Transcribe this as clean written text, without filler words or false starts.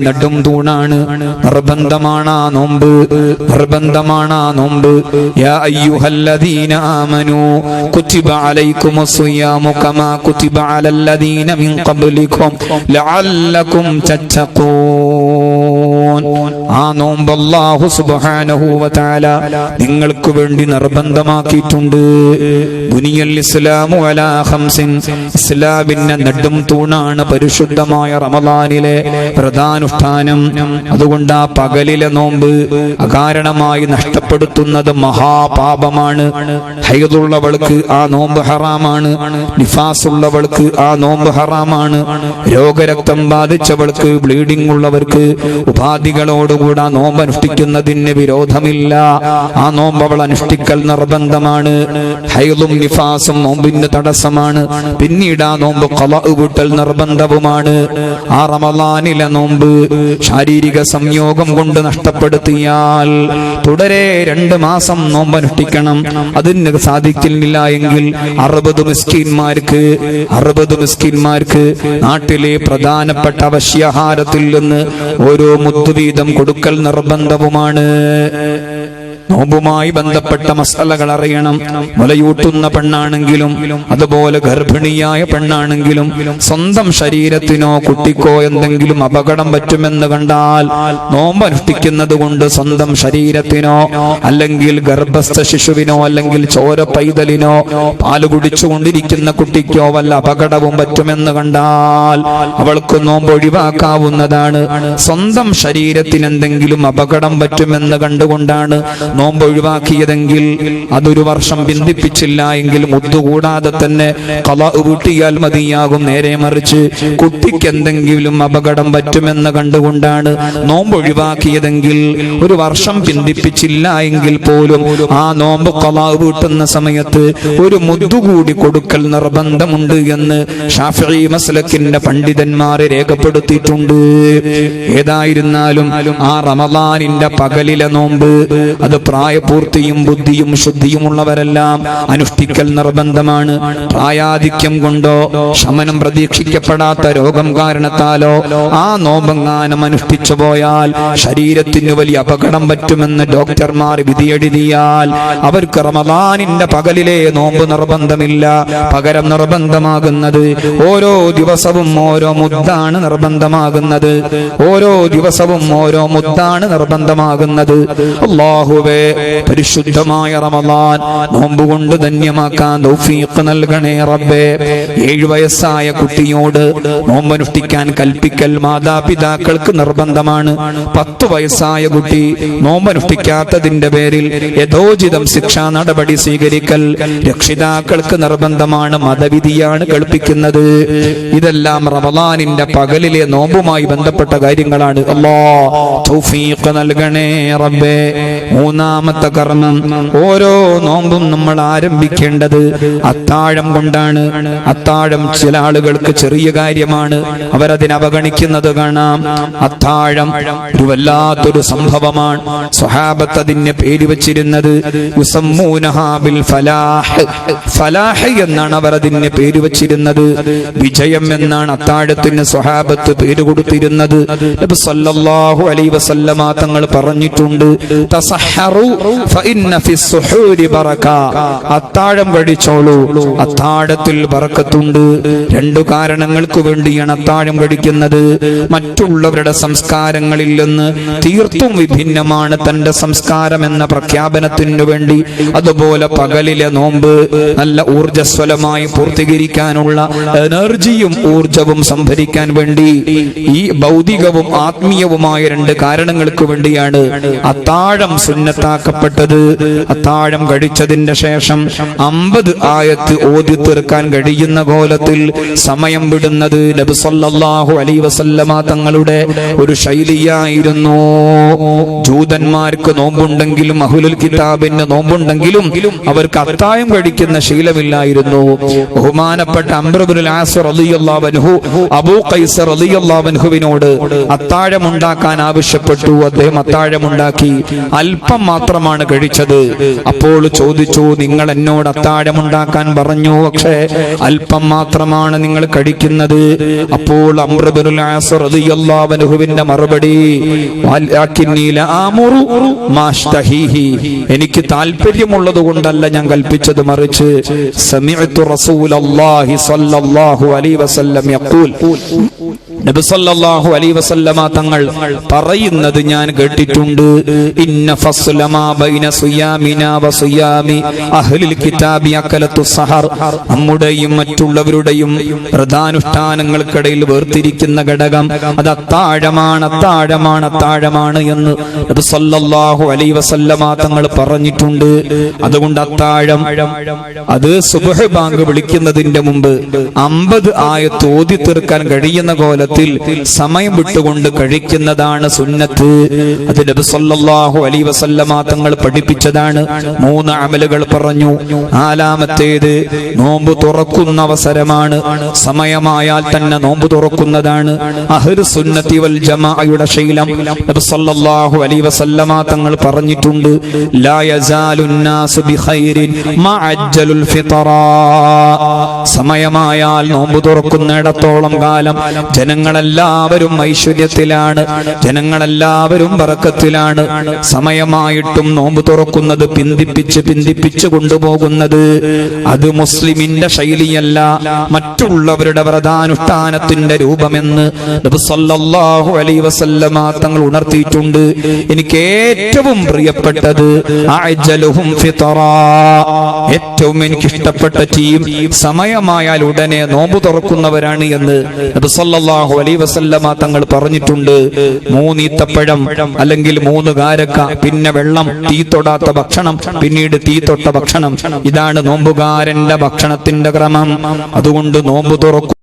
നെടും തൂണാണ്. നിർബന്ധമാണ് ആ നോമ്പ്, നിർബന്ധമാണ് ആ നോമ്പ്. യാ അയ്യുഹല്ലദീന ആമനൂ കുതിബ അലൈക്കുമുസ് സിയാമു കമാ കുതിബ അലല്ലദീന മിൻ ഖബ്ലികും ലഅല്ലകും തത്തഖൂൻ. ആ നോമ്പ് അല്ലാഹു സുബ്ഹാനഹു വ തആല നിങ്ങൾക്ക് വേണ്ടി നിർബന്ധമാക്കിയിട്ടുണ്ട്. ബുനിയൽ ഇസ്ലാമു അലാ ഖംസിൻ, ഇസ്ലാമിന്റെ നെടും തൂണാണ് പരിശുദ്ധമായ റമളാനിലെ പ്രധാനുഷ്ഠാനം. അതുകൊണ്ട് ആ പകലിലെ നോമ്പ് അകാരണമായി നഷ്ടപ്പെടുത്തുന്നത് മഹാപാപമാണ്. ഹൈദുള്ളവൾക്ക് ആ നോമ്പ് ഹറാമാണ്, നിഫാസുള്ളവൾക്ക് ആ നോമ്പ് ഹറാമാണ്, രോഗരക്തം ബാധിച്ചവൾക്ക്, ബ്ലീഡിംഗ് ഉള്ളവർക്ക് ഉപാധികളോടുകൂടെ ആ നോമ്പ് അനുഷ്ഠിക്കുന്നതിന് വിരോധമില്ല. ആ നോമ്പ് അവൾ അനുഷ്ഠിക്കൽ നിർബന്ധമാണ്. ഹൈദും നിഫാസും നോമ്പിന് തടസ്സമാണ്. പിന്നീട് ആ നോമ്പ് ഖളാ വീട്ടൽ നിർബന്ധവുമാണ്. ആ റമളാനിലെ നോമ്പ് ശാരീരിക സംയോഗം കൊണ്ട് നഷ്ടപ്പെടുത്തിയാൽ തുടരെ 2 മാസം നോമ്പ് അനുഷ്ഠിക്കണം. അതിന് സാധിക്കില്ല എങ്കിൽ 60 മിസ്കീന്മാർക്ക് നാട്ടിലെ പ്രധാനപ്പെട്ട അവശ്യാഹാരത്തിൽ നിന്ന് ഓരോ മുദ്ദ് വീതം കൊടുക്കൽ നിർബന്ധവുമാണ്. നോമ്പുമായി ബന്ധപ്പെട്ട മസലകൾ അറിയണം. മുലയൂട്ടുന്ന പെണ്ണാണെങ്കിലും അതുപോലെ ഗർഭിണിയായ പെണ്ണാണെങ്കിലും സ്വന്തം ശരീരത്തിനോ കുട്ടിക്കോ എന്തെങ്കിലും അപകടം പറ്റുമെന്ന് കണ്ടാൽ നോമ്പ് അനുഷ്ഠിക്കുന്നത് കൊണ്ട് സ്വന്തം ശരീരത്തിനോ അല്ലെങ്കിൽ ഗർഭസ്ഥ ശിശുവിനോ അല്ലെങ്കിൽ ചോര പൈതലിനോ പാല് കുടിച്ചുകൊണ്ടിരിക്കുന്ന കുട്ടിക്കോ വല്ല അപകടവും പറ്റുമെന്ന് കണ്ടാൽ അവൾക്ക് നോമ്പ് ഒഴിവാക്കാവുന്നതാണ്. സ്വന്തം ശരീരത്തിന് എന്തെങ്കിലും അപകടം പറ്റുമെന്ന് കണ്ടുകൊണ്ടാണ് നോമ്പ് ഒഴിവാക്കിയതെങ്കിൽ അതൊരു വർഷം ബന്ധിപ്പിച്ചില്ല എങ്കിൽ മുദ്ദുകൂടാതെ തന്നെ ഖളാ വീട്ടിയാൽ മതിയാകും. നേരെ മറിച്ച് കുട്ടിക്ക് എന്തെങ്കിലും അപകടം പറ്റുമെന്ന് കണ്ടുകൊണ്ടാണ് നോമ്പ് ഒഴിവാക്കിയതെങ്കിൽ ഒരു വർഷം ബന്ധിപ്പിച്ചില്ല എങ്കിൽ പോലും ആ നോമ്പ് ഖളാ വീട്ടുന്ന സമയത്ത് ഒരു മുദ്ദുകൂടി കൊടുക്കൽ നിർബന്ധമുണ്ട് എന്ന് ശാഫിഈ മസ്ലക്കിന്റെ പണ്ഡിതന്മാരെ രേഖപ്പെടുത്തിയിട്ടുണ്ട്. ഏതായിരുന്നാലും ആ റമളാനിന്റെ പകലിലെ നോമ്പ് അത് പ്രായപൂർത്തിയും ബുദ്ധിയും ശുദ്ധിയുമുള്ളവരെല്ലാം അനുഷ്ഠിക്കൽ നിർബന്ധമാണ്. പ്രായാധിക്യം കൊണ്ടോ ശമനം പ്രതീക്ഷിക്കപ്പെടാത്ത രോഗം കാരണത്താലോ ആ നോമ്പെങ്ങാനും അനുഷ്ഠിച്ചു പോയാൽ ശരീരത്തിന് വലിയ അപകടം പറ്റുമെന്ന് ഡോക്ടർമാർ വിധിയെഴുതിയാൽ അവർക്ക് റമളാനിന്റെ പകലിലെ നോമ്പ് നിർബന്ധമില്ല. പകരം നിർബന്ധമാകുന്നത് ഓരോ ദിവസവും ഓരോ മുദ്ദാണ് നിർബന്ധമാകുന്നത്. ഓരോ ദിവസവും ഓരോ മുദ്ദാണ് നിർബന്ധമാകുന്നത്. അല്ലാഹുവേ, പരിശുദ്ധമായ റമളാൻ നോമ്പ് കൊണ്ട് ധന്യമാക്കാൻ തൗഫീഖ് നൽകണേ റബ്ബേ. 7 വയസ്സായ കുട്ടിയോട് നോമ്പനുഷ്ഠിക്കാൻ കൽപ്പിക്കൽ മാതാപിതാക്കൾക്ക് നിർബന്ധമാണ്. 10 വയസ്സായ കുട്ടി നോമ്പനുഷ്ഠിക്കാത്തതിന്റെ പേരിൽ യഥോചിതം ശിക്ഷാ നടപടി സ്വീകരിക്കൽ രക്ഷിതാക്കൾക്ക് നിർബന്ധമാണ്. മതവിധിയാണ് കൽപ്പിക്കുന്നത്. ഇതെല്ലാം റമളാനിന്റെ പകലിലെ നോമ്പുമായി ബന്ധപ്പെട്ട കാര്യങ്ങളാണ്. അല്ലാഹ് തൗഫീഖ് നൽകണേ റബ്ബേ. മൂന്നാമത്തെ കർമ്മം, ഓരോ നോമ്പും നമ്മൾ ആരംഭിക്കേണ്ടത് അത്താഴം കൊണ്ടാണ്. അത്താഴം ചില ആളുകൾക്ക് ചെറിയ കാര്യമാണ്, അവരതിനെ അവഗണിക്കുന്നത് കാണാം. അത്താഴം ഒരു വല്ലാത്തൊരു സംഭവമാണ്. സ്വഹാബത്ത് അതിന് പേര് വെച്ചിരുന്നത് യുസമ്മൂനഹാ ബിൽ ഫലാഹ്. ഫലാഹ് എന്നാണ് അവർ അതിന് പേര് വെച്ചിരുന്നത്. വിജയം എന്നാണ് അത്താഴത്തിന് സ്വഹാബത്ത് പേര് കൊടുത്തിരുന്നത്. നബി സല്ലല്ലാഹു അലൈഹി വസല്ലമ തങ്ങൾ പറഞ്ഞിട്ടുണ്ട്, തസഹറു ഫഇന്ന ഫിസ്സുഹൂരി ബറക. അത്താഴം കഴിച്ചോളൂ, അത്താഴത്തിൽ ബറക്കത്തുണ്ട്. 2 കാരണങ്ങൾക്ക് വേണ്ടിയാണ് അത്താഴം കഴിക്കുന്നത്. മറ്റുള്ളവരുടെ സംസ്കാരങ്ങളിൽ നിന്ന് തീർത്തും വിഭിന്നമാണ് തന്റെ സംസ്കാരം എന്ന പ്രഖ്യാപനത്തിനു വേണ്ടി. അതുപോലെ പകലിലെ നോമ്പ് നല്ല ഊർജ്ജസ്വലമായി പൂർത്തീകരിക്കാനുള്ള എനർജിയും ഊർജവും സംഭരിക്കാൻ വേണ്ടി ഈ ഭൗതികവും ആത്മീയവുമായ 2 കാരണങ്ങൾക്ക് വേണ്ടിയാണ് അത്താഴം സുന്നത്താക്കപ്പെട്ടത്. അത്താഴം കഴിച്ചതിന്റെ ശേഷം 50 ആയത്ത് ഓതി തീർക്കാൻ കഴിയുന്ന കോലത്തിൽ സമയം വിടുന്നത് നബി സല്ലല്ലാഹു അലൈഹി വസല്ലമ തങ്ങളുടെ ഒരു ശൈലിയായിരുന്നു. ജൂതന്മാർക്ക് നോമ്പുണ്ടെങ്കിലും അഹ്ലുൽ കിതാബിന് നോമ്പുണ്ടെങ്കിലും അവർക്ക് അത്താഴം കഴിക്കുന്ന ശീലമില്ലായിരുന്നു. ബഹുമാനപ്പെട്ട അംർ ഇബ്നുൽ ആസ് റളിയല്ലാഹു അൻഹു അബൂ ഖൈസ് റളിയല്ലാഹു അൻഹുവിനോട് അത്താഴം ഉണ്ടാക്കാൻ ആവശ്യപ്പെട്ടു. അദ്ദേഹം അത്താഴം ഉണ്ടാക്കി. അല്പം മാത്രമാണ് കഴിച്ചത്. അപ്പോൾ ചോദിച്ചു, നിങ്ങൾ എന്നോട് അത്താഴമുണ്ടാക്കാൻ പറഞ്ഞു, പക്ഷേ അല്പം മാത്രമാണ് നിങ്ങൾ കഴിക്കുന്നത്. അപ്പോൾ അംർ ഇബ്നുൽ ആസ് റളിയല്ലാഹു അൻഹുവിന്റെ മറുപടി, വലാകിന്നി ലഅമുറു മാഷ്തഹീഹി, എനിക്ക് താല്പര്യമുള്ളത് കൊണ്ടല്ല ഞാൻ കൽപ്പിച്ചത്, മറിച്ച് സമിഅതു റസൂലല്ലാഹി സ്വല്ലല്ലാഹു അലൈഹി വസല്ലം യഖൂൽ, നബി സല്ലല്ലാഹു അലൈഹി വസല്ലമ തങ്ങൾ പറയുന്നത് ഞാൻ കേട്ടിട്ടുണ്ട്. ഇന്ന ഫസ്ലമാ ബൈന സിയാമിനാ വ സിയാമി അഹ്ലിൽ കിതാബി അക്കലത്തു സഹർ, നമ്മുടെയും മറ്റുള്ളവരുടെയും വ്രതാനുഷ്ഠാനങ്ങൾക്കിടയിൽ വേർതിരിക്കുന്ന ഘടകം അത് അത്താഴമാണ്, അത്താഴമാണ്, അത്താഴമാണ് എന്ന് നബി സല്ലല്ലാഹു അലൈഹി വസല്ലമ തങ്ങൾ പറഞ്ഞിട്ടുണ്ട്. അതുകൊണ്ട് അത്താഴം അത് സുബ്ഹ് ബാങ്ക് വിളിക്കുന്നതിന്റെ മുമ്പ് 50 ആയത്ത് ഓതി തീർക്കാൻ കഴിയുന്ന കോലത്തിൽ സമയം വിട്ടുകൊണ്ട് കഴിക്കുന്നതാണ് സുന്നത്ത്. അത് നബി സല്ലല്ലാഹു അലൈഹി വസല്ലമ തങ്ങൾ പഠിപ്പിച്ചതാണ്. 3 അമലുകൾ പറഞ്ഞു. 4ാമത്തേത് നോമ്പ് തുറക്കുന്ന അവസരമാണ്, സമയമായാൽ തന്നെ നോമ്പ് തുറക്കുന്നതാണ്. അഹ്ലു സുന്നത്തി വൽ ജമാഅയുടെ ശൈലം നബി സല്ലല്ലാഹു അലൈഹി വസല്ലമ തങ്ങൾ പറഞ്ഞിട്ടുണ്ട്. ലാ യസാലുൻ നാസു ബിഖൈരിൻ മഅജ്ജലുൽ ഫിത്റാ, സമയമായാൽ നോമ്പ് തുറക്കുന്നിടത്തോളം കാലം ജനങ്ങളെല്ലാവരും ഐശ്വര്യത്തിലാണ്, ജനങ്ങളെല്ലാവരും ബറക്കത്തിലാണ്. സമയമായിട്ടും നോമ്പ് തുറക്കുന്നത് പിന്തിപ്പിച്ച് കൊണ്ടുപോകുന്നത് അത് മുസ്ലിമിന്റെ ശൈലിയല്ല, മറ്റുള്ളവരുടെ വ്രതാനുഷ്ഠാനത്തിന്റെ രൂപമെന്ന് നബി സല്ലല്ലാഹു അലൈഹി വസല്ലമ തങ്ങൾ ഉണർത്തിയിട്ടുണ്ട്. എനിക്ക് ഏറ്റവും പ്രിയപ്പെട്ടത് അഅ്ജലുഹും ഫിത്റാ, ഏറ്റവും എനിക്ക് ഇഷ്ടപ്പെട്ട ടീം സമയമായാൽ ഉടനെ നോമ്പ് തുറക്കുന്നവരാണ് എന്ന് നബി സല്ലല്ലാഹു അലൈഹി വസല്ലമ തങ്ങൾ പറഞ്ഞിട്ടുണ്ട്. 3 ഈത്തപ്പഴം അല്ലെങ്കിൽ 3 കാരക്ക, പിന്നെ വെള്ളം, തീ തൊടാത്ത ഭക്ഷണം, പിന്നീട് തീ തൊട്ട ഭക്ഷണം, ഇതാണ് നോമ്പുകാരന്റെ ഭക്ഷണത്തിന്റെ ക്രമം. അതുകൊണ്ട് നോമ്പ് തുറക്കും